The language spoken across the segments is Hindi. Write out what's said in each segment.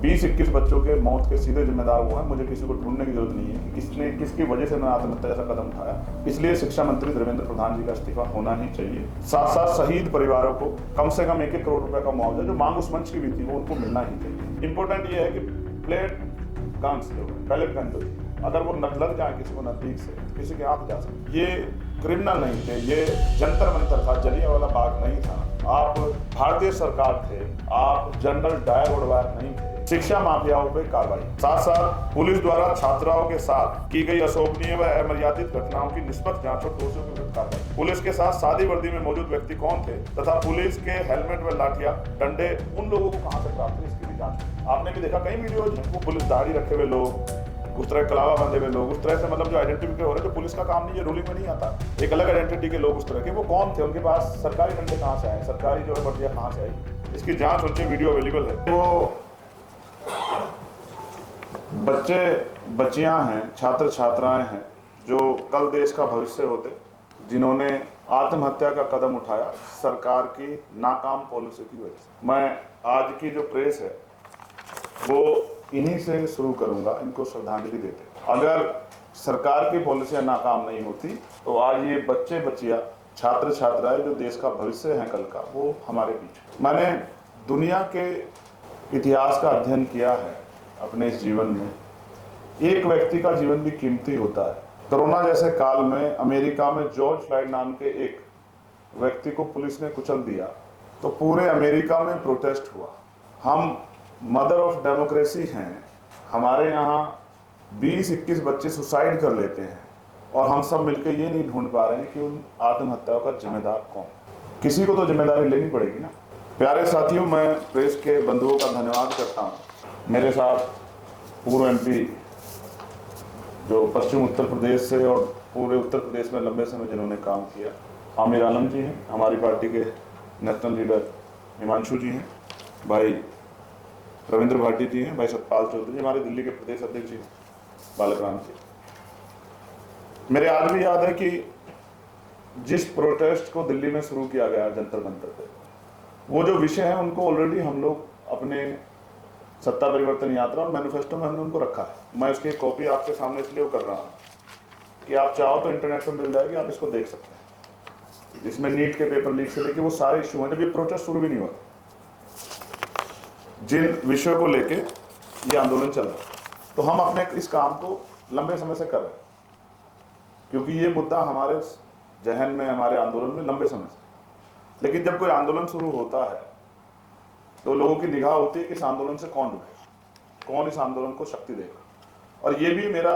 20-21 बच्चों के मौत के सीधे जिम्मेदार वो हैं। मुझे किसी को ढूंढने की जरूरत नहीं है कि किसने किसकी वजह से मैं आत्महत्या जैसा कदम उठाया। इसलिए शिक्षा मंत्री धर्मेंद्र प्रधान जी का इस्तीफा होना ही चाहिए। साथ साथ शहीद परिवारों को कम से कम 1-1 करोड़ रुपए का मुआवजा जो मांग उस मंच की भी थी वो उनको मिलना ही चाहिए। इंपॉर्टेंट ये है कि प्लेट गन्स जो पैलेट गन जो थी अगर वो लग जाए किसी को नजदीक से किसी के हाथ जा सकते। ये क्रिमिनल नहीं थे, ये जंतर मंतर था, जलियांवाला बाग नहीं था। आप भारतीय सरकार थे, आप जनरल डायर उड़वायर नहीं थे। शिक्षा माफियाओं पे कार्रवाई। साथ साथ पुलिस द्वारा छात्राओं के साथ की गई अशोभनीय व अमर्यादित घटनाओं की निष्पक्ष जांच और दोषियों के विरुद्ध कार्रवाई। पुलिस के साथ सादी वर्दी में मौजूद व्यक्ति कौन थे तथा पुलिस के हेलमेट व लाठियां डंडे उन लोगों को कहां से प्राप्त हुए, इसकी भी जांच। आपने भी देखा कई वीडियो जिनको पुलिस दाढ़ी रखे हुए लोग, उस तरह कलावा बंधे हुए लोग, उस तरह से मतलब जो आइडेंटिफिकेशन हो रहे हैं, जो पुलिस का काम नहीं है, रूलिंग में नहीं आता। एक अलग आइडेंटिटी के लोग उस तरह के, वो कौन थे, उनके पास सरकारी डंडे कहाँ से आए, सरकारी जो है वर्दियाँ कहाँ से आई, इसकी जांच उनसे वीडियो अवेलेबल है। वो बच्चे बच्चियां हैं, छात्र छात्राएं हैं जो कल देश का भविष्य होते, जिन्होंने आत्महत्या का कदम उठाया सरकार की नाकाम पॉलिसी की वजह से। मैं आज की जो प्रेस है वो इन्हीं से शुरू करूंगा, इनको श्रद्धांजलि देते। अगर सरकार की पॉलिसियां नाकाम नहीं होती तो आज ये बच्चे बच्चियां, छात्र छात्राएं जो देश का भविष्य हैं कल का, वो हमारे बीच। मैंने दुनिया के इतिहास का अध्ययन किया है अपने इस जीवन में। एक व्यक्ति का जीवन भी कीमती होता है। कोरोना जैसे काल में अमेरिका में जॉर्ज फ्लॉयड नाम के एक व्यक्ति को पुलिस ने कुचल दिया तो पूरे अमेरिका में प्रोटेस्ट हुआ। हम मदर ऑफ डेमोक्रेसी हैं, हमारे यहाँ 20-21 बच्चे सुसाइड कर लेते हैं और हम सब मिलकर ये नहीं ढूंढ पा रहे हैं कि उन आत्महत्याओं का जिम्मेदार कौन। किसी को तो जिम्मेदारी लेनी पड़ेगी ना। प्यारे साथियों, मैं प्रेस के बंधुओं का धन्यवाद करता हूँ। मेरे साथ पूर्व एमपी जो पश्चिम उत्तर प्रदेश से और पूरे उत्तर प्रदेश में लंबे समय जिन्होंने काम किया, आमिर आलम जी हैं, हमारी पार्टी के नेशनल लीडर हिमांशु जी हैं, भाई रविंद्र भाटी जी हैं, भाई सतपाल चौधरी जी, हमारे दिल्ली के प्रदेश अध्यक्ष जी बालक राम जी। मेरे आज भी याद है कि जिस प्रोटेस्ट को दिल्ली में शुरू किया गया जंतर मंतर पे, वो जो विषय है उनको ऑलरेडी हम लोग अपने सत्ता परिवर्तन यात्रा और मैनिफेस्टो में हमने उनको रखा है। मैं उसकी कॉपी आपके सामने इसलिए वो कर रहा हूँ कि आप चाहो तो इंटरनेट पर मिल जाएगी, आप इसको देख सकते हैं। इसमें नीट के पेपर लीक से लेके वो सारे इशू हैं। जब ये प्रोटेस्ट शुरू भी नहीं हुआ, जिन विषयों को लेके ये आंदोलन चल रहा है, तो हम अपने इस काम को लंबे समय से कर रहे हैं क्योंकि ये मुद्दा हमारे जहन में, हमारे आंदोलन में लंबे समय से। लेकिन जब कोई आंदोलन शुरू होता है तो लोगों की निगाह होती है कि इस आंदोलन से कौन जुड़े, कौन इस आंदोलन को शक्ति देगा। और ये भी मेरा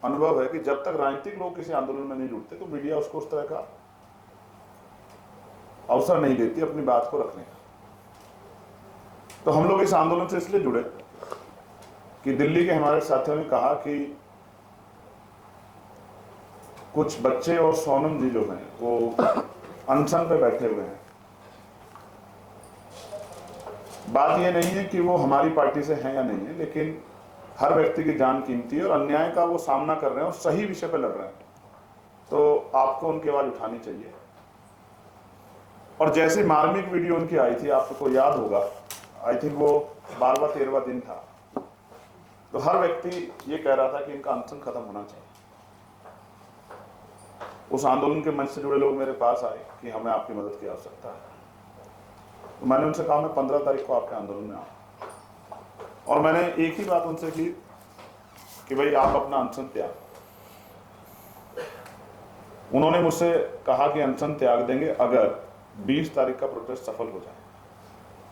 अनुभव है कि जब तक राजनीतिक लोग किसी आंदोलन में नहीं जुड़ते तो मीडिया उसको उस तरह का अवसर नहीं देती अपनी बात को रखने का। तो हम लोग इस आंदोलन से इसलिए जुड़े कि दिल्ली के हमारे साथियों ने कहा कि कुछ बच्चे और सोनम जी जो हैं वो अनशन पे बैठे हुए हैं। बात ये नहीं है कि वो हमारी पार्टी से हैं या नहीं है, लेकिन हर व्यक्ति की जान कीमती है और अन्याय का वो सामना कर रहे हैं और सही विषय पे लड़ रहे हैं, तो आपको उनकी आवाज उठानी चाहिए। और जैसी मार्मिक वीडियो उनकी आई थी, आपको याद होगा, आई थिंक वो 12वां-13वां दिन था, तो हर व्यक्ति ये कह रहा था कि इनका अनशन खत्म होना चाहिए। उस आंदोलन के मंच से जुड़े लोग मेरे पास आए कि हमें आपकी मदद की आवश्यकता है। तो मैंने उनसे कहा मैं 15 तारीख को आपके आंदोलन में आऊँ और मैंने एक ही बात उनसे की कि भाई आप अपना अनशन त्याग। उन्होंने मुझसे कहा कि अनशन त्याग देंगे अगर 20 तारीख का प्रोटेस्ट सफल हो जाए।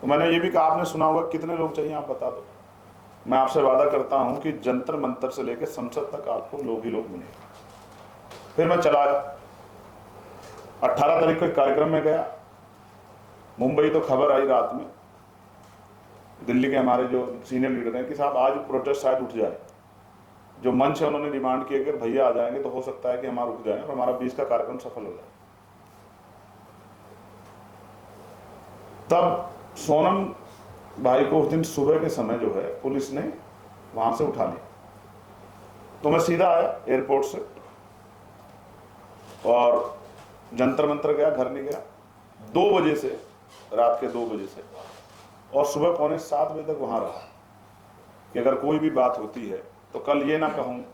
तो मैंने ये भी कहा, आपने सुना होगा, कितने लोग चाहिए आप बता दो। मैं आपसे वादा करता हूं कि जंतर मंतर से लेकर संसद तक आपको लोग ही लोग मिलेंगे। फिर मैं चला 18 तारीख को एक कार्यक्रम में गया मुंबई। तो खबर आई रात में, दिल्ली के हमारे जो सीनियर लीडर हैं कि साहब आज प्रोटेस्ट शायद उठ जाए। जो मंच है उन्होंने डिमांड की अगर भैया आ जाएंगे तो हो सकता है कि हमारा रुक जाए और हमारा 20 का कार्यक्रम सफल हो जाए। तब सोनम भाई को उस दिन सुबह के समय जो है पुलिस ने वहां से उठा लिया। तो मैं सीधा आया एयरपोर्ट से और जंतर मंतर गया, घर नहीं गया। 2 बजे से, रात के 2 बजे से और सुबह 6:45 बजे तक वहां रहा। कि अगर कोई भी बात होती है तो कल ये ना कहूँ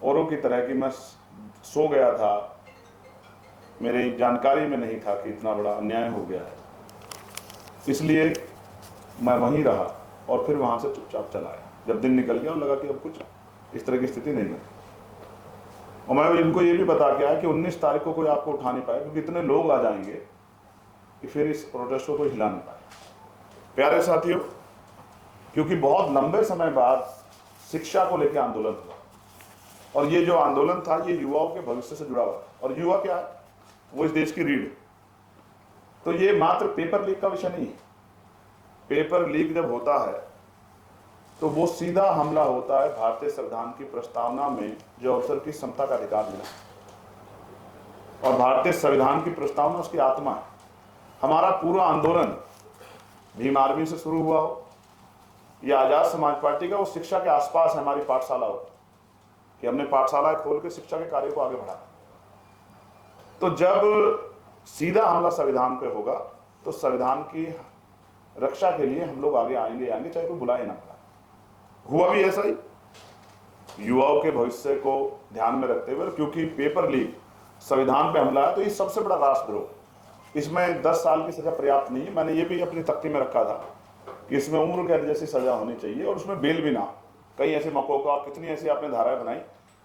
औरों की तरह कि मैं सो गया था, मेरी जानकारी में नहीं था कि इतना बड़ा अन्याय हो गया है, इसलिए मैं वहीं रहा और फिर वहाँ से चुपचाप चला आया। जब दिन निकल गया और लगा कि अब कुछ इस तरह की स्थिति नहीं है, और मैं इनको ये भी बता के आया कि 19 तारीख को कोई आपको उठा नहीं पाया, क्योंकि इतने लोग आ जाएंगे कि फिर इस प्रोटेस्ट को कोई हिला नहीं पाए। प्यारे साथियों, क्योंकि बहुत लंबे समय बाद शिक्षा को लेकर आंदोलन हुआ, और ये जो आंदोलन था ये युवाओं के भविष्य से जुड़ा हुआ, और युवा क्या है, वो इस देश की रीढ़। तो ये मात्र पेपर लीक का विषय नहीं है। पेपर लीक जब होता है तो वो सीधा हमला होता है भारतीय संविधान की प्रस्तावना में जो अवसर की समता का अधिकार मिला, और भारतीय संविधान की प्रस्तावना उसकी आत्मा है। हमारा पूरा आंदोलन भीम आर्मी से शुरू हुआ हो या आजाद समाज पार्टी का, वो शिक्षा के आसपास है। हमारी पाठशाला हो कि हमने पाठशालाएं खोल के शिक्षा के कार्य को आगे बढ़ाया। तो जब सीधा हमला संविधान पे होगा तो संविधान की रक्षा के लिए हम लोग आगे आएंगे, चाहे कोई बुलाए ना बुलाए। हुआ भी ऐसा ही, युवाओं के भविष्य को ध्यान में रखते हुए, क्योंकि पेपर लीक संविधान पे हमला है तो ये सबसे बड़ा राष्ट्रद्रोह। इसमें 10 साल की सजा पर्याप्त नहीं है। मैंने ये भी अपनी तख्ती में रखा था कि इसमें उम्र कैद जैसी सजा होनी चाहिए, और उसमें बेल भी ना। कई ऐसे मौकों को आप कितनी ऐसी आपने धाराएं बनाई,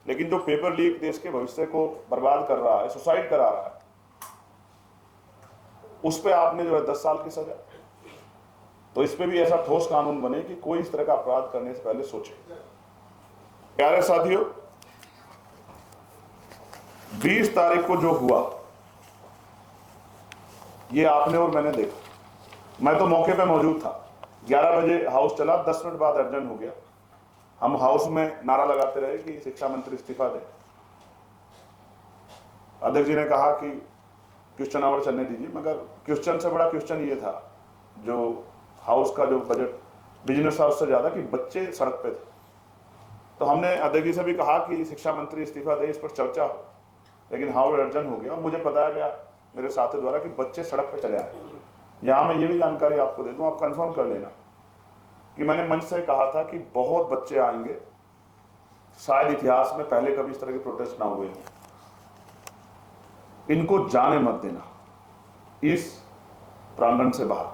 लेकिन जो पेपर लीक देश के भविष्य को बर्बाद कर रहा है, सुसाइड करा रहा है, उस पर आपने जो है 10 साल की सजा। तो इस पे भी ऐसा ठोस कानून बने कि कोई इस तरह का अपराध करने से पहले सोचे। प्यारे साथियों, 20 तारीख को जो हुआ ये आपने और मैंने देखा। मैं तो मौके पे मौजूद था। 11 बजे हाउस चला, 10 मिनट बाद अर्जन हो गया। हम हाउस में नारा लगाते रहे कि शिक्षा मंत्री इस्तीफा दे। अध्यक्ष जी ने कहा कि क्वेश्चन आवर चलने दीजिए, मगर क्वेश्चन से बड़ा क्वेश्चन ये था, जो हाउस का जो बजट बिजनेस था उससे ज्यादा, कि बच्चे सड़क पे थे। तो हमने अध्यक्ष जी से भी कहा कि शिक्षा मंत्री इस्तीफा दे, इस पर चर्चा हो, लेकिन हाउस अर्जन हो गया। और मुझे बताया गया मेरे साथी द्वारा कि बच्चे सड़क पे चले आए। यहाँ मैं ये भी जानकारी आपको दे दूं, आप कंफर्म कर लेना कि मैंने मंच से कहा था कि बहुत बच्चे आएंगे, शायद इतिहास में पहले कभी इस तरह के प्रोटेस्ट ना हुए हैं। इनको जाने मत देना इस प्रांगण से बाहर,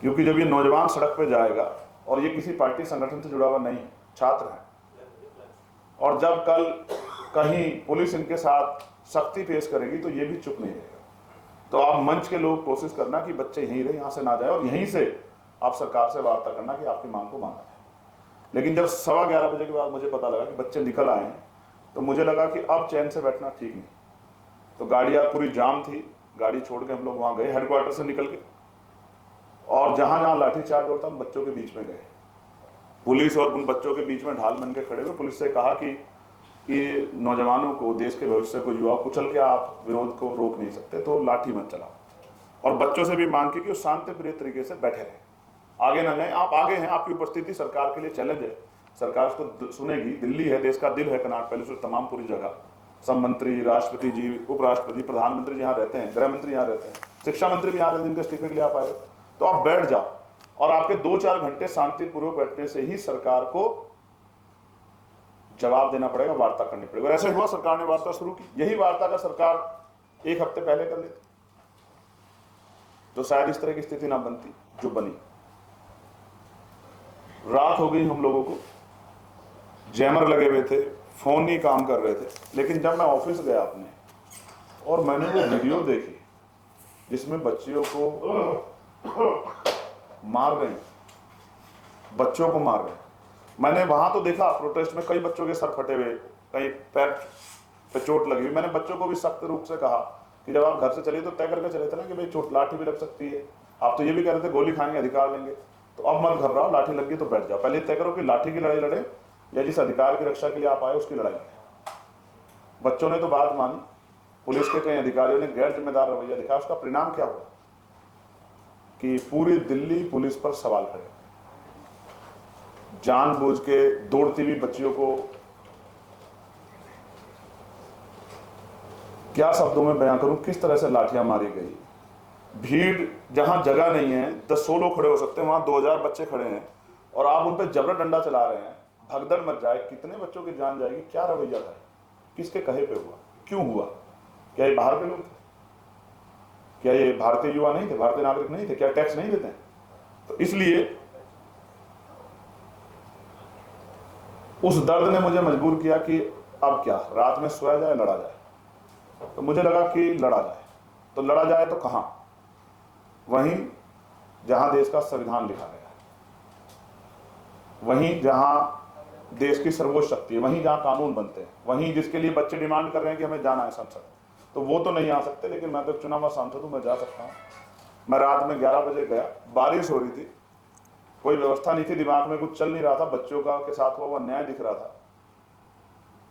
क्योंकि जब ये नौजवान सड़क पे जाएगा, और ये किसी पार्टी संगठन से जुड़ा हुआ नहीं, छात्र हैं, और जब कल कहीं पुलिस इनके साथ सख्ती पेश करेगी तो ये भी चुप नहीं रहेगा। तो आप मंच के लोग कोशिश करना कि बच्चे यहीं रहे, यहाँ से ना जाए, और यहीं से आप सरकार से वार्ता करना कि आपकी मांग को माना है। लेकिन जब 11:15 बजे के बाद मुझे पता लगा कि बच्चे निकल आए हैं, तो मुझे लगा कि अब चैन से बैठना ठीक नहीं। तो गाड़ियाँ पूरी जाम थी, गाड़ी छोड़ के हम लोग वहाँ गए, हेडक्वार्टर से निकल के, और जहाँ जहाँ लाठीचार्ज होता हम बच्चों के बीच में गए। पुलिस और उन बच्चों के बीच में ढाल बन के खड़े हुए। पुलिस से कहा कि ये नौजवानों को, देश के भविष्य को, युवा कुचल के आप विरोध को रोक नहीं सकते, तो लाठी मत चलाओ। और बच्चों से भी मांग की कि वो शांति प्रिय तरीके से बैठे रहें, आगे ना जाए। आप आगे हैं, आपकी उपस्थिति सरकार के लिए चैलेंज है, सरकार उसको सुनेगी। दिल्ली है, देश का दिल है कनाट पैलेस, तमाम पूरी जगह सब मंत्री, राष्ट्रपति जी, उपराष्ट्रपति, प्रधानमंत्री यहाँ रहते हैं, गृह मंत्री यहाँ रहते हैं, शिक्षा मंत्री भी यहाँ रहते हैं, जिनके इस्तीफे के लिए आप आए। तो आप बैठ जाओ, और आपके 2-4 घंटे शांतिपूर्वक बैठने से ही सरकार को जवाब देना पड़ेगा, वार्ता करनी पड़ेगी। और ऐसे हुआ, सरकार ने वार्ता शुरू की। यही वार्ता का सरकार 1 हफ्ते पहले कर लेती तो शायद इस तरह की स्थिति ना बनती जो बनी। रात हो गई, हम लोगों को जैमर लगे हुए थे, फोन ही काम कर रहे थे। लेकिन जब मैं ऑफिस गया अपने, और मैंने वो वीडियो देखी जिसमें बच्चियों को मार रहे, बच्चों को मार रहे, मैंने वहां तो देखा प्रोटेस्ट में कई बच्चों के सर फटे हुए, कहीं पैर पे चोट लगी हुई। मैंने बच्चों को भी सख्त रूप से कहा कि जब आप घर से चलिए तो तय करके चले थे ना कि भाई चोट, लाठी भी लग सकती है। आप तो ये भी कह रहे थे गोली खाएंगे, अधिकार लेंगे, तो अब मत घबराओ, लाठी लग गई तो बैठ जाओ। पहले तय करो कि लाठी की लड़ाई लड़े या जिस अधिकार की रक्षा के लिए आप आए उसकी लड़ाई लड़े। बच्चों ने तो बात मानी, पुलिस के कई अधिकारियों ने गैर जिम्मेदार रवैया दिखाया। उसका परिणाम क्या हुआ कि पूरी दिल्ली पुलिस पर सवाल खड़े, जानबूझ के दौड़ती हुई बच्चियों को, क्या शब्दों में बयां करूं, किस तरह से लाठियां मारी गई। भीड़ जहां जगह नहीं है, 10-100 लोग खड़े हो सकते हैं, वहां 2000 बच्चे खड़े हैं, और आप उन पर जबरन डंडा चला रहे हैं, भगदड़ मच जाए, कितने बच्चों की जान जाएगी, क्या रवैया है, किसके कहे पे हुआ, क्यों हुआ? क्या ये बाहर के लोग थे? क्या ये भारतीय युवा नहीं थे, भारतीय नागरिक नहीं थे? क्या टैक्स नहीं देते हैं? तो इसलिए उस दर्द ने मुझे मजबूर किया कि अब क्या, रात में सोया जाए, लड़ा जाए। तो मुझे लगा कि लड़ा जाए, तो लड़ा जाए तो कहां? वहीं जहां देश का संविधान लिखा गया है, वहीं जहां देश की सर्वोच्च शक्ति है, वहीं जहां कानून बनते हैं, वहीं जिसके लिए बच्चे डिमांड कर रहे हैं कि हमें जाना है संसद, तो वो तो नहीं आ सकते, लेकिन मैं तो चुना हुआ सांसद हूं, मैं जा सकता हूं। मैं रात में 11 बजे गया, बारिश हो रही थी, कोई व्यवस्था नहीं थी, दिमाग में कुछ चल नहीं रहा था, बच्चों का के साथ हुआ अन्याय दिख रहा था।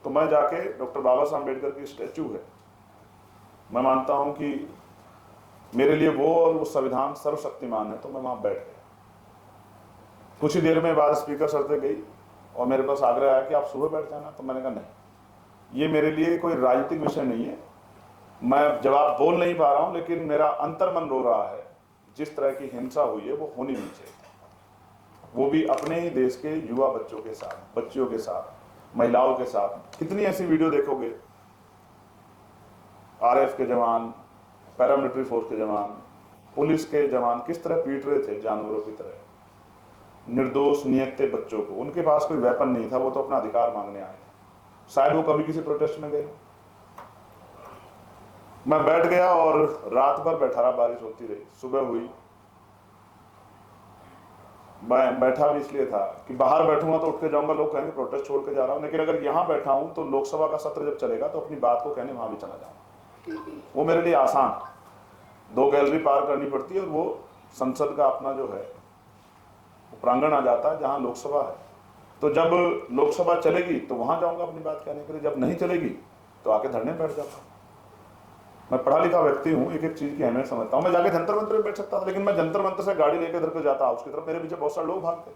तो मैं जाके, डॉक्टर बाबा साहब अम्बेडकर की स्टैचू है, मैं मानता हूं कि मेरे लिए वो और वो संविधान सर्वशक्तिमान है, तो मैं वहां बैठ गया। कुछ ही देर में बाद स्पीकर सर से गई और मेरे पास आग्रह आया कि आप सुबह बैठ जाना। तो मैंने कहा नहीं, ये मेरे लिए कोई राजनीतिक विषय नहीं है, मैं जवाब बोल नहीं पा रहा हूं, लेकिन मेरा अंतर्मन रो रहा है। जिस तरह की हिंसा हुई है वो होनी नहीं चाहिए, वो भी अपने ही देश के युवा बच्चों के साथ, बच्चियों के साथ, महिलाओं के साथ। कितनी ऐसी वीडियो देखोगे, आरएफ के जवान, पैरामिलिट्री फोर्स के जवान, पुलिस के जवान किस तरह पीट रहे थे जानवरों की तरह निर्दोष निहत्थे बच्चों को। उनके पास कोई वेपन नहीं था, वो तो अपना अधिकार मांगने आए थे। शायद वो कभी किसी प्रोटेस्ट में गए। मैं बैठ गया और रात भर बैठा रहा, बारिश होती रही, सुबह हुई। मैं बैठा भी इसलिए था कि बाहर बैठूंगा तो उठ के जाऊंगा, लोग कहेंगे प्रोटेस्ट छोड़ के जा रहा हूं, लेकिन अगर यहां बैठा हूं तो लोकसभा का सत्र जब चलेगा तो अपनी बात को कहने वहां भी चला जाऊंगा। वो मेरे लिए आसान, 2 गैलरी पार करनी पड़ती है और वो संसद का अपना जो है प्रांगण आ जाता है जहां लोकसभा है। तो जब लोकसभा चलेगी तो वहां जाऊंगा अपनी बात कहने के लिए, जब नहीं चलेगी तो आके धरने बैठ जाता हूं। मैं पढ़ा लिखा व्यक्ति हूं, एक एक चीज की अहमियत समझता हूं। मैं जाके जंतर मंतर में बैठ सकता था, लेकिन मैं जंतर मंतर से गाड़ी लेकर इधर को जाता, उसकी तरफ मेरे पीछे बहुत सारे लोग भागते,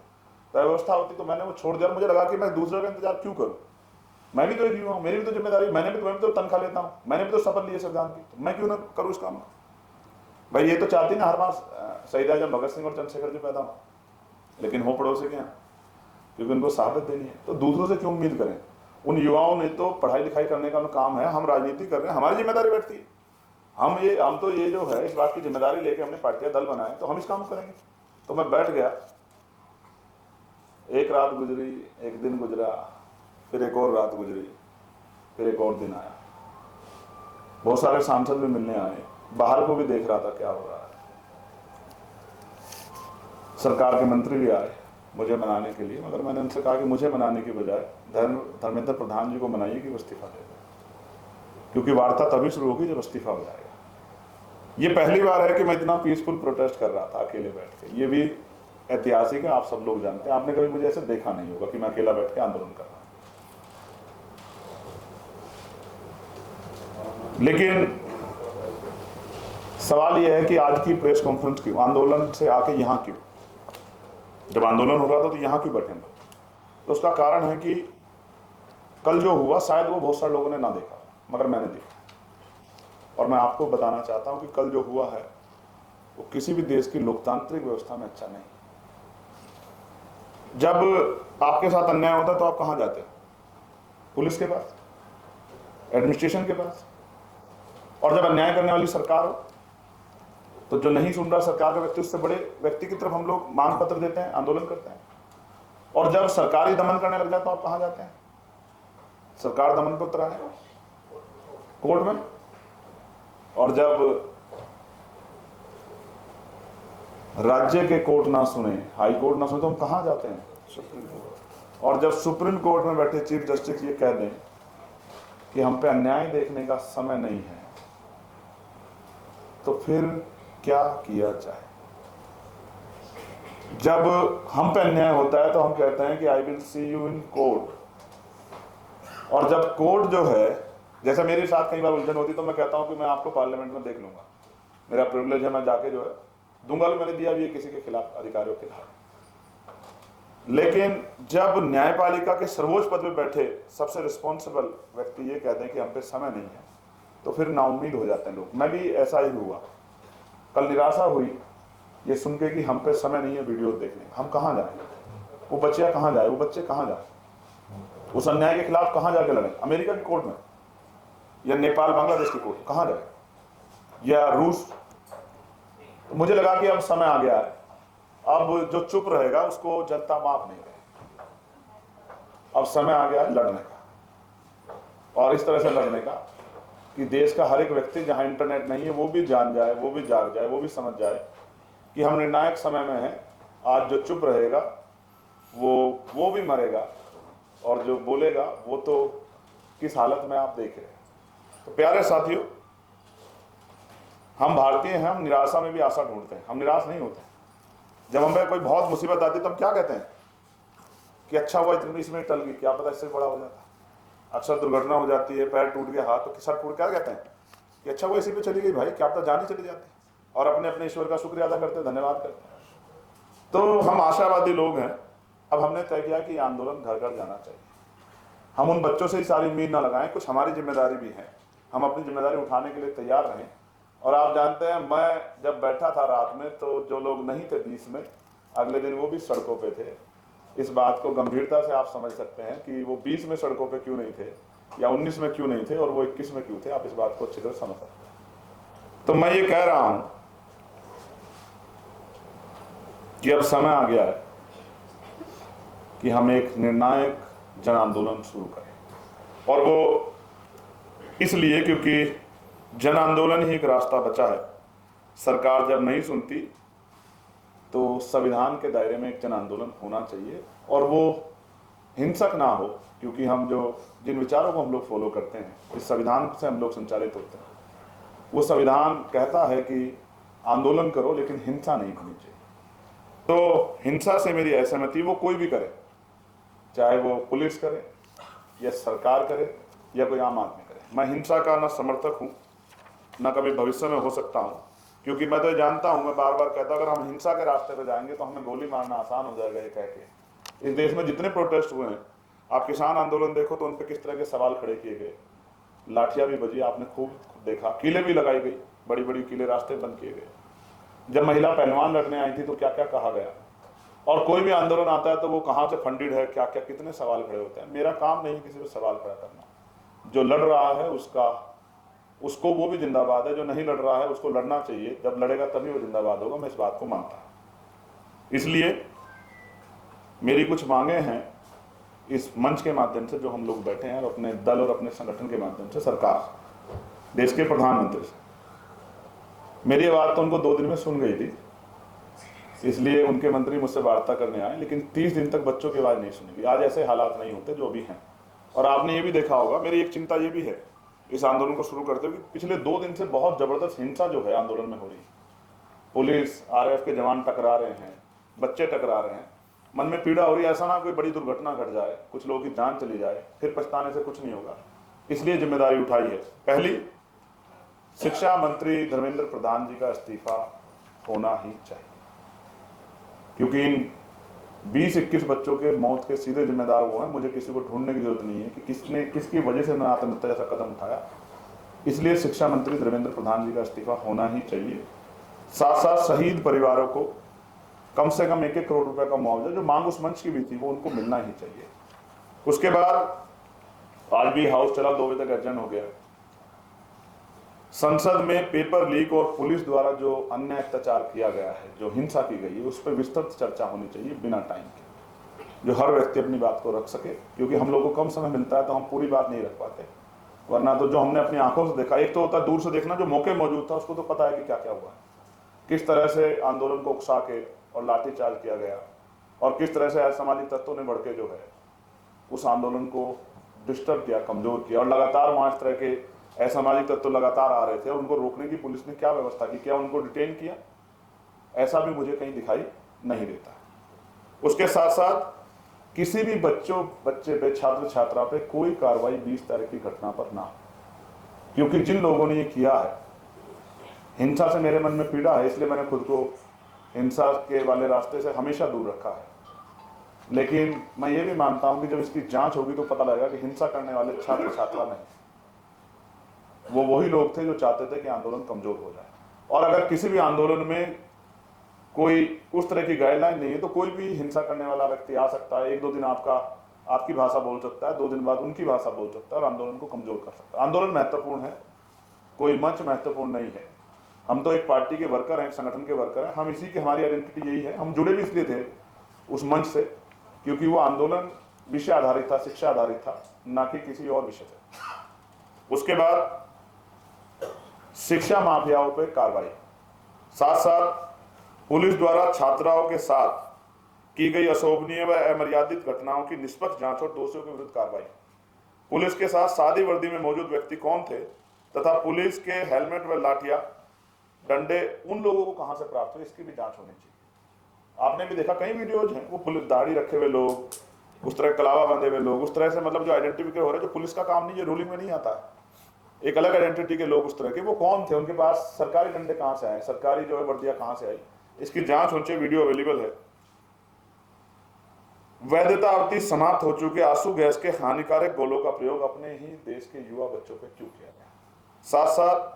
तो व्यवस्था होती, तो मैंने वो छोड़ दिया। मुझे लगा कि मैं दूसरे का इंतजार क्यों करूं, मैं भी तो एक युवा हूं, मेरी भी तो जिम्मेदारी, मैंने भी तो तनख्वाह लेता हूं, मैंने भी तो शपथ ली संविधान की, तो मैं क्यों ना करूं इस काम को। भाई ये तो चाहती ना हर बार शहीद आजम भगत सिंह और चंद्रशेखर जी पैदा हो, लेकिन हो पड़ोसी के यहाँ, क्योंकि उनको शहादत देनी है। तो दूसरों से क्यों उम्मीद करें? उन युवाओं ने तो पढ़ाई लिखाई करने का काम है, हम राजनीति कर रहे हैं, हमारी जिम्मेदारी बैठती है। हम तो ये जो है इस बात की जिम्मेदारी लेके हमने पार्टियां दल बनाए, तो हम इस काम को करेंगे। तो मैं बैठ गया, एक रात गुजरी, एक दिन गुजरा, फिर एक और रात गुजरी, फिर एक और दिन आया। बहुत सारे सांसद भी मिलने आए, बाहर को भी देख रहा था क्या हो रहा है। सरकार के मंत्री भी आए मुझे मनाने के लिए, मगर मैंने उनसे कहा कि मुझे मनाने की बजाय धर्मेंद्र प्रधान जी को मनाइए कि वो इस्तीफा दे दें, क्योंकि वार्ता तभी शुरू होगी जब इस्तीफा हो जाएगा। ये पहली बार है कि मैं इतना पीसफुल प्रोटेस्ट कर रहा था अकेले बैठ के। ये भी ऐतिहासिक है, आप सब लोग जानते हैं। आपने कभी मुझे ऐसे देखा नहीं होगा कि मैं अकेला बैठ के आंदोलन कर रहा हूं। लेकिन सवाल यह है कि आज की प्रेस कॉन्फ्रेंस क्यों, आंदोलन से आके यहां क्यों? जब आंदोलन हो रहा था तो यहां क्यों बैठे? तो उसका कारण है कि कल जो हुआ शायद वो बहुत सारे लोगों ने ना देखा, मगर मैंने देखा। और मैं आपको बताना चाहता हूं कि कल जो हुआ है वो किसी भी देश की लोकतांत्रिक व्यवस्था में अच्छा नहीं। जब आपके साथ अन्याय होता है तो आप कहां जाते हैं? पुलिस के पास, एडमिनिस्ट्रेशन के पास। और जब अन्याय करने वाली सरकार हो तो जो नहीं सुन रहा सरकार का व्यक्ति, उससे बड़े व्यक्ति की तरफ हम लोग मांग पत्र देते हैं, आंदोलन करते हैं। और जब सरकारी दमन करने लग जाए तो आप कहां जाते हैं? सरकार दमन पत्र आए कोर्ट में। और जब राज्य के कोर्ट ना सुने, हाई कोर्ट ना सुने, तो हम कहां जाते हैं? Supreme court. और जब सुप्रीम कोर्ट में बैठे चीफ जस्टिस ये कह दें कि हम पे अन्याय देखने का समय नहीं है, तो फिर क्या किया जाए? जब हम पे अन्याय होता है तो हम कहते हैं कि I will see you in court. और जब कोर्ट जो है, जैसे मेरे साथ कई बार उलझन होती तो मैं कहता हूं कि मैं आपको पार्लियामेंट में देख लूंगा, मेरा प्रिविलेज है, मैं जाके जो है दूंगा, मैंने दिया भी है किसी के खिलाफ, अधिकारियों के खिलाफ। लेकिन जब न्यायपालिका के सर्वोच्च पद पे बैठे सबसे रिस्पॉन्सिबल व्यक्ति ये कहते हैं कि हम पे समय नहीं है, तो फिर नाउम्मीद हो जाते हैं लोग। मैं भी ऐसा ही हुआ, कल निराशा हुई ये सुन के कि हम पे समय नहीं है वीडियो देखने, हम कहाँ जाएं? वो बच्चियां कहाँ जाए, वो बच्चे कहाँ जाए, उस अन्याय के खिलाफ कहाँ जाके लड़े? अमेरिका की कोर्ट में, या नेपाल बांग्लादेश की कोर्ट, कहाँ जाए, या रूस? तो मुझे लगा कि अब समय आ गया है, अब जो चुप रहेगा उसको जनता माफ नहीं करेगी। अब समय आ गया है लड़ने का, और इस तरह से लड़ने का कि देश का हर एक व्यक्ति, जहां इंटरनेट नहीं है, वो भी जान जाए, वो भी जाग जाए, वो भी समझ जाए कि हम निर्णायक समय में हैं। आज जो चुप रहेगा वो भी मरेगा, और जो बोलेगा वो तो किस हालत में आप देख रहे हैं। तो प्यारे साथियों, हम भारतीय हैं, हम निराशा में भी आशा ढूंढते हैं, हम निराश नहीं होते। जब हमें कोई बहुत मुसीबत आती है तो हम क्या कहते हैं कि अच्छा हुआ इतनी इसमें टल गई, क्या पता इससे बड़ा हो जाता। अक्सर दुर्घटना हो जाती है, पैर टूट गया, हाथ तो सर टूट, क्या कहते हैं कि अच्छा वो इसी पे चली गई भाई, क्या पता जान ही चली जाती, और अपने अपने ईश्वर का शुक्रिया अदा करते हैं, धन्यवाद करते हैं। तो हम आशावादी लोग हैं। अब हमने तय किया कि आंदोलन घर घर जाना चाहिए। हम उन बच्चों से ही सारी उम्मीद ना लगाएं, कुछ हमारी जिम्मेदारी भी है, हम अपनी जिम्मेदारी उठाने के लिए तैयार रहें। और आप जानते हैं, मैं जब बैठा था रात में, तो जो लोग नहीं थे 20 में, अगले दिन वो भी सड़कों पे थे। इस बात को गंभीरता से आप समझ सकते हैं कि वो 20 में सड़कों पे क्यों नहीं थे, या 19 में क्यों नहीं थे, और वो 21 में क्यों थे। आप इस बात को अच्छी तरह समझ सकते हैं। तो मैं ये कह रहा हूं कि अब समय आ गया है कि हम एक निर्णायक जन आंदोलन शुरू करें, और वो इसलिए क्योंकि जन आंदोलन ही एक रास्ता बचा है। सरकार जब नहीं सुनती तो संविधान के दायरे में एक जन आंदोलन होना चाहिए, और वो हिंसक ना हो, क्योंकि हम जिन विचारों को हम लोग फॉलो करते हैं, इस संविधान से हम लोग संचालित होते हैं। वो संविधान कहता है कि आंदोलन करो, लेकिन हिंसा नहीं होनी चाहिए। तो हिंसा से मेरी असहमति, वो कोई भी करे, चाहे वो पुलिस करे, या सरकार करे, या कोई आम आदमी करे। मैं हिंसा का न समर्थक हूँ, न कभी भविष्य में हो सकता हूँ, क्योंकि मैं तो जानता हूँ, मैं बार बार कहता हूँ, अगर हम हिंसा के रास्ते पर जाएंगे तो हमें गोली मारना आसान हो जाएगा। ये कह के इस देश में जितने प्रोटेस्ट हुए हैं, आप किसान आंदोलन देखो तो उन पर किस तरह के सवाल खड़े किए गए, लाठियां भी बजी, आपने खूब देखा, कीलें भी लगाई गई, बड़ी बड़ी कीलें, रास्ते बंद किए गए। जब महिला पहलवान लड़ने आई थी तो क्या क्या कहा गया। और कोई भी आंदोलन आता है तो वो कहाँ से फंडेड है, क्या क्या, कितने सवाल खड़े होते हैं। मेरा काम नहीं किसी पर सवाल खड़ा करना। जो लड़ रहा है उसको वो भी जिंदाबाद है, जो नहीं लड़ रहा है उसको लड़ना चाहिए। जब लड़ेगा तभी वो जिंदाबाद होगा, मैं इस बात को मानता हूं। इसलिए मेरी कुछ मांगे हैं इस मंच के माध्यम से, जो हम लोग बैठे हैं, और अपने दल और अपने संगठन के माध्यम से सरकार, देश के प्रधानमंत्री से। मेरी बात तो उनको 2 दिन में सुन गई थी, इसलिए उनके मंत्री मुझसे वार्ता करने आए, लेकिन 30 दिन तक बच्चों की आवाज नहीं सुनेगी। आज ऐसे हालात नहीं होते जो अभी हैं। और आपने ये भी देखा होगा, मेरी एक चिंता ये भी है इस आंदोलन को शुरू करते हुए, पिछले 2 दिन से बहुत जबरदस्त हिंसा जो है आंदोलन में हो रही है। पुलिस, आरएएफ के जवान टकरा रहे हैं, बच्चे टकरा रहे हैं। मन में पीड़ा हो रही है, ऐसा ना कोई बड़ी दुर्घटना घट जाए, कुछ लोगों की जान चली जाए, फिर पछताने से कुछ नहीं होगा। इसलिए जिम्मेदारी उठाई है। पहली, शिक्षा मंत्री धर्मेंद्र प्रधान जी का इस्तीफा होना ही चाहिए, क्योंकि इन 20-21 बच्चों के मौत के सीधे जिम्मेदार वो हैं। मुझे किसी को ढूंढने की जरूरत नहीं है कि किसकी वजह से मैंने आत्महत्या जैसा कदम उठाया। इसलिए शिक्षा मंत्री धर्मेंद्र प्रधान जी का इस्तीफा होना ही चाहिए। साथ साथ शहीद परिवारों को कम से कम 1-1 करोड़ रुपए का मुआवजा, जो मांग उस मंच की भी थी, वो उनको मिलना ही चाहिए। उसके बाद आज भी हाउस चला, 2 बजे तक एडजर्न हो गया। संसद में पेपर लीक और पुलिस द्वारा जो अन्य अत्याचार किया गया है, जो हिंसा की गई है, उस पर विस्तृत चर्चा होनी चाहिए बिना टाइम के, जो हर व्यक्ति अपनी बात को रख सके। क्योंकि हम लोगों को कम समय मिलता है तो हम पूरी बात नहीं रख पाते, वरना तो जो हमने अपनी आंखों से देखा, एक तो होता है दूर से देखना, जो मौके मौजूद था उसको तो पता है कि क्या क्या हुआ है, किस तरह से आंदोलन को उकसा के और लाठीचार्ज किया गया, और किस तरह से असामाजिक तत्वों ने बढ़ के जो है उस आंदोलन को डिस्टर्ब किया, कमजोर किया। और लगातार वहाँ इस तरह के असामाजिक तत्व लगातार आ रहे थे, उनको रोकने की पुलिस ने क्या व्यवस्था की, क्या उनको डिटेन किया, ऐसा भी मुझे कहीं दिखाई नहीं देता। उसके साथ साथ किसी भी बच्चे पे, छात्र छात्रा पे कोई कार्रवाई 20 तारीख की घटना पर ना हो, क्योंकि जिन लोगों ने ये किया है, हिंसा से मेरे मन में पीड़ा है, इसलिए मैंने खुद को हिंसा के वाले रास्ते से हमेशा दूर रखा है। लेकिन मैं ये भी मानता हूं कि जब इसकी जांच होगी तो पता लगेगा कि हिंसा करने वाले छात्र छात्रा नहीं, वो वही लोग थे जो चाहते थे कि आंदोलन कमजोर हो जाए। और अगर किसी भी आंदोलन में कोई उस तरह की गाइडलाइन नहीं है, तो कोई भी हिंसा करने वाला व्यक्ति आ सकता है, 1-2 दिन आपकी भाषा बोल सकता है, 2 दिन बाद उनकी भाषा बोल सकता है और आंदोलन को कमजोर कर सकता है। आंदोलन महत्वपूर्ण है, कोई मंच महत्वपूर्ण नहीं है। हम तो एक पार्टी के वर्कर हैं, एक संगठन के वर्कर हैं, हम इसी की हमारी आइडेंटिटी यही है। हम जुड़े भी इसलिए थे उस मंच से क्योंकि वो आंदोलन विषय आधारित था, शिक्षा आधारित था, ना कि किसी और विषय से। उसके बाद शिक्षा माफियाओं पर कार्रवाई, साथ साथ पुलिस द्वारा छात्राओं के साथ की गई अशोभनीय व अमर्यादित घटनाओं की निष्पक्ष जांच और दोषियों के विरुद्ध कार्रवाई। पुलिस के साथ सादी वर्दी में मौजूद व्यक्ति कौन थे तथा पुलिस के हेलमेट व लाठियां डंडे उन लोगों को कहां से प्राप्त हुए, इसकी भी जांच होनी चाहिए। आपने भी देखा कई वीडियोज हैं, वो पुलिस दाढ़ी रखे हुए लोग, उस तरह कलावा बांधे हुए लोग, उस तरह से मतलब जो आइडेंटिफिकेट हो रहे हैं, जो पुलिस का काम नहीं, ये रूलिंग में नहीं आता है। एक अलग आइडेंटिटी के लोग उस तरह के, वो कौन थे, उनके पास सरकारी डंडे कहां से आए, सरकारी जो है वर्दियां कहां से आई, इसकी जांच होनी चाहिए। वीडियो अवेलेबल है। वैधता अवधि समाप्त हो चुके आंसू गैस के हानिकारक गोलों का प्रयोग अपने ही देश के युवा बच्चों पर क्यों किया गया। साथ साथ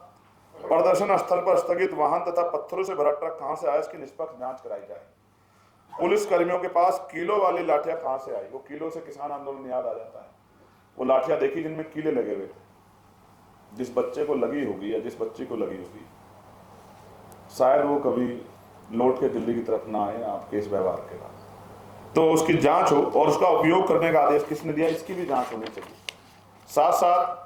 प्रदर्शन स्थल पर स्थगित वाहन तथा पत्थरों से भरा ट्रक कहां से आया, इसकी निष्पक्ष जांच कराई जाए। पुलिस कर्मियों के पास किलो वाली लाठियां कहां से आई, वो किलो से किसान आंदोलन याद आ जाता है। वो लाठियां देखी जिनमें कीले लगे हुए थे। जिस बच्चे को लगी होगी या जिस बच्ची को लगी होगी, शायद वो कभी लौट के दिल्ली की तरफ ना आए आपके इस व्यवहार के बाद, तो उसकी जांच हो और उसका उपयोग करने का आदेश किसने दिया, इसकी भी जांच होनी चाहिए। साथ साथ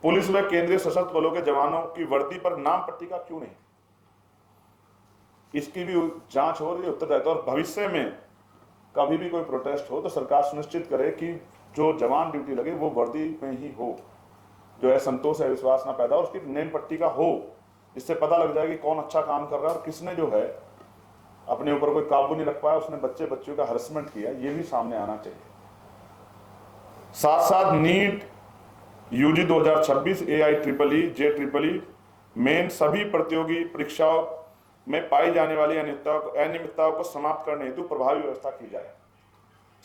पुलिस व केंद्रीय सशस्त्र बलों के जवानों की वर्दी पर नाम पट्टी का क्यों नहीं, इसकी भी जांच हो रही है, उत्तरदायित्व। और भविष्य में कभी भी कोई प्रोटेस्ट हो तो सरकार सुनिश्चित करे कि जो जवान ड्यूटी लगे वो वर्दी में ही हो, जो है संतोष है, विश्वास ना पैदा, और उसकी नेम पट्टी का हो, जिससे पता लग जाए कि कौन अच्छा काम कर रहा है और किसने जो है अपने ऊपर कोई काबू नहीं रख पाया, उसने बच्चों का हरसमेंट किया, ये भी सामने आना चाहिए। साथ साथ NEET, UG 2026, AIEEE, JEEE main सभी प्रतियोगी परीक्षाओं में पाई जाने वाली अनियमितताओं को समाप्त करने हेतु प्रभावी व्यवस्था की जाए।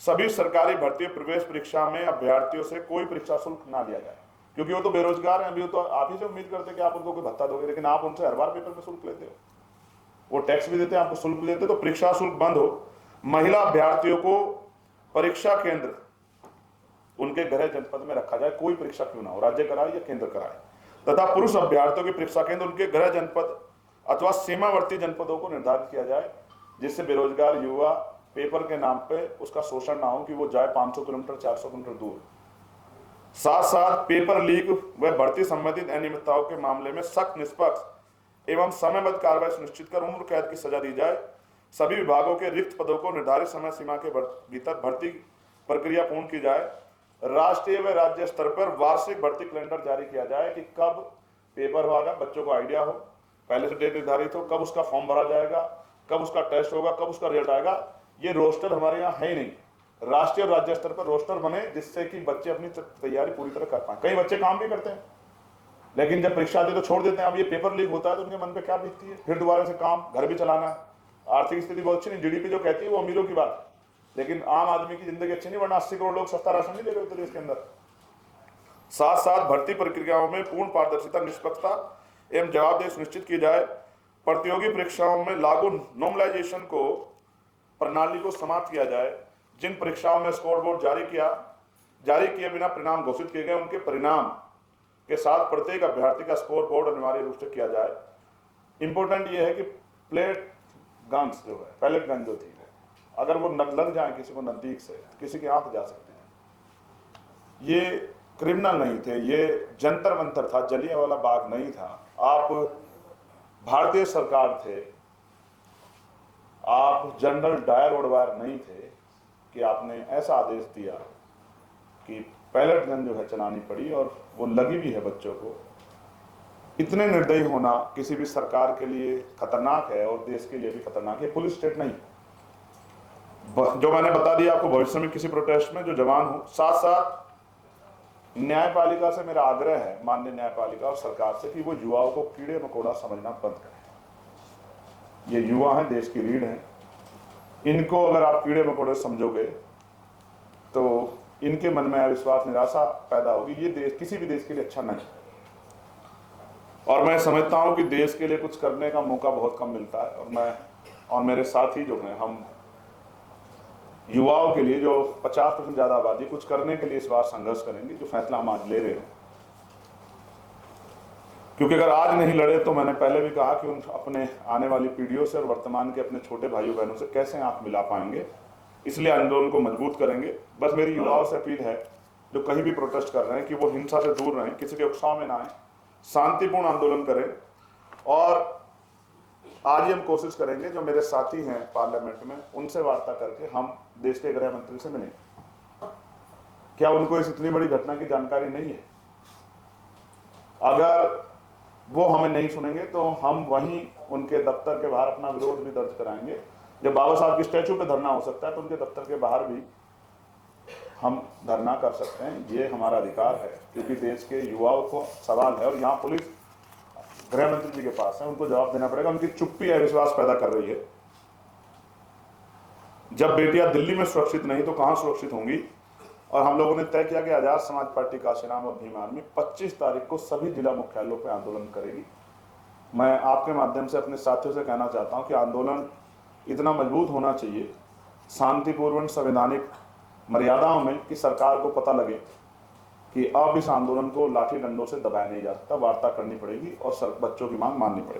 सभी सरकारी भर्ती प्रवेश परीक्षा में अभ्यर्थियों से कोई परीक्षा शुल्क ना लिया जाए, क्योंकि वो तो बेरोजगार हैं, अभी तो आप ही से उम्मीद करते हैं कि आप उनको कोई भत्ता दोगे, लेकिन आप उनसे हर बार पेपर में शुल्क लेते हो, वो टैक्स भी देते हैं, आपको शुल्क लेते, तो परीक्षा शुल्क बंद हो। महिला अभ्यर्थियों को परीक्षा केंद्र उनके गृह जनपद में रखा जाए, कोई परीक्षा क्यों ना हो, राज्य कराए या केंद्र कराए, तथा पुरुष अभ्यर्थियों की परीक्षा केंद्र उनके गृह जनपद अथवा सीमावर्ती जनपदों को निर्धारित किया जाए, जिससे बेरोजगार युवा पेपर के नाम पे उसका शोषण ना हो कि वो जाए 500 किलोमीटर 400 किलोमीटर दूर। साथ साथ पेपर लीक व भर्ती संबंधित अनियमितताओं के मामले में सख्त, निष्पक्ष एवं समयबद्ध कार्रवाई सुनिश्चित कर उम्र कैद की सजा दी जाए। सभी विभागों के रिक्त पदों को निर्धारित समय सीमा के भीतर भर्ती प्रक्रिया पूर्ण की जाए। राष्ट्रीय व राज्य स्तर पर वार्षिक भर्ती कैलेंडर जारी किया जाए कि कब पेपर होगा, बच्चों को आइडिया हो, पहले से डेट निर्धारित हो, कब उसका फॉर्म भरा जाएगा, कब उसका टेस्ट होगा, कब उसका रिजल्ट आएगा। ये रोस्टर हमारे यहाँ है ही नहीं, राष्ट्रीय और राज्य स्तर पर रोस्टर बने, जिससे कि बच्चे अपनी तैयारी पूरी तरह कर पाए। कई बच्चे काम भी करते हैं, लेकिन जब परीक्षा आती है तो छोड़ देते हैं। अब ये पेपर लीक होता है तो उनके मन पे क्या बीतती है, फिर दोबारा से काम, घर भी चलाना है, आर्थिक स्थिति बहुत अच्छी नहीं। GDP जो कहती है वो अमीरों की बात, लेकिन आम आदमी की जिंदगी अच्छी नहीं, वरना 80 करोड़ लोग सस्ता राशन नहीं ले रहे उत्तर प्रदेश के अंदर। साथ साथ भर्ती प्रक्रियाओं में पूर्ण पारदर्शिता, निष्पक्षता एवं जवाबदेही सुनिश्चित की जाए। प्रतियोगी परीक्षाओं में लागू नॉर्मलाइजेशन को प्रणाली को समाप्त किया जाए। जिन परीक्षाओं में स्कोर बोर्ड जारी किए बिना परिणाम घोषित किए गए, उनके परिणाम के साथ प्रत्येक अभ्यर्थी का स्कोर बोर्ड अनिवार्य रूप से किया जाए। इंपॉर्टेंट ये है कि प्लेट गन्स जो है, पैलेट गन जो थी, अगर वो लग जाए किसी को नजदीक से, किसी के आंख जा सकते हैं। ये क्रिमिनल नहीं थे, ये जंतर मंतर था, जलियांवाला बाग नहीं था। आप भारतीय सरकार थे, आप जनरल डायर ओडवायर नहीं थे कि आपने ऐसा आदेश दिया कि पैलेट गन जो है चलानी पड़ी, और वो लगी भी है बच्चों को। इतने निर्दयी होना किसी भी सरकार के लिए खतरनाक है और देश के लिए भी खतरनाक है। पुलिस स्टेट नहीं, जो मैंने बता दिया आपको, भविष्य में किसी प्रोटेस्ट में जो जवान हो। साथ साथ न्यायपालिका से मेरा आग्रह है, माननीय न्यायपालिका और सरकार से, कि वो युवाओं को कीड़े मकोड़ा समझना बंद करें। ये युवा हैं, देश की रीढ़ हैं, इनको अगर आप कीड़े मकोड़े समझोगे तो इनके मन में अविश्वास, निराशा पैदा होगी। ये देश किसी भी देश के लिए अच्छा नहीं। और मैं समझता हूं कि देश के लिए कुछ करने का मौका बहुत कम मिलता है, और मैं और मेरे साथी जो हैं, हम युवाओं के लिए, जो 50% ज़्यादा आबादी, कुछ करने के लिए इस बार संघर्ष करेंगे, जो फैसला हम आज ले रहे हैं। क्योंकि अगर आज नहीं लड़े तो मैंने पहले भी कहा कि उन अपने आने वाली पीढ़ियों से और वर्तमान के अपने छोटे भाइयों बहनों से कैसे आंख मिला पाएंगे। इसलिए आंदोलन को मजबूत करेंगे। बस मेरी युवाओं से अपील है जो कहीं भी प्रोटेस्ट कर रहे हैं कि वो हिंसा से दूर रहें, किसी के उत्साह में ना आए, शांतिपूर्ण आंदोलन करें। और आज ही हम कोशिश करेंगे, जो मेरे साथी हैं पार्लियामेंट में, उनसे वार्ता करके हम देश के गृह मंत्री से मिलें। क्या उनको इस इतनी बड़ी घटना की जानकारी नहीं है? अगर वो हमें नहीं सुनेंगे तो हम वहीं उनके दफ्तर के बाहर अपना विरोध भी दर्ज कराएंगे। जब बाबा साहब की स्टैचू पे धरना हो सकता है तो उनके दफ्तर के बाहर भी हम धरना कर सकते हैं। ये हमारा अधिकार है, क्योंकि देश के युवाओं को सवाल है और यहाँ पुलिस गृह मंत्री जी के पास है, उनको जवाब देना पड़ेगा। उनकी चुप्पी अविश्वास पैदा कर रही है। जब बेटियां दिल्ली में सुरक्षित नहीं तो कहां सुरक्षित होंगी? और हम लोगों ने तय किया कि आजाद समाज पार्टी काशीराम और भीम आर्मी 25 तारीख को सभी जिला मुख्यालयों पर आंदोलन करेगी। मैं आपके माध्यम से अपने साथियों से कहना चाहता हूं कि आंदोलन इतना मजबूत होना चाहिए, शांतिपूर्ण संवैधानिक मर्यादाओं में, कि सरकार को पता लगे कि अब इस आंदोलन को लाठी डंडों से दबाया नहीं जा सकता, वार्ता करनी पड़ेगी और बच्चों की मांग माननी पड़ेगी।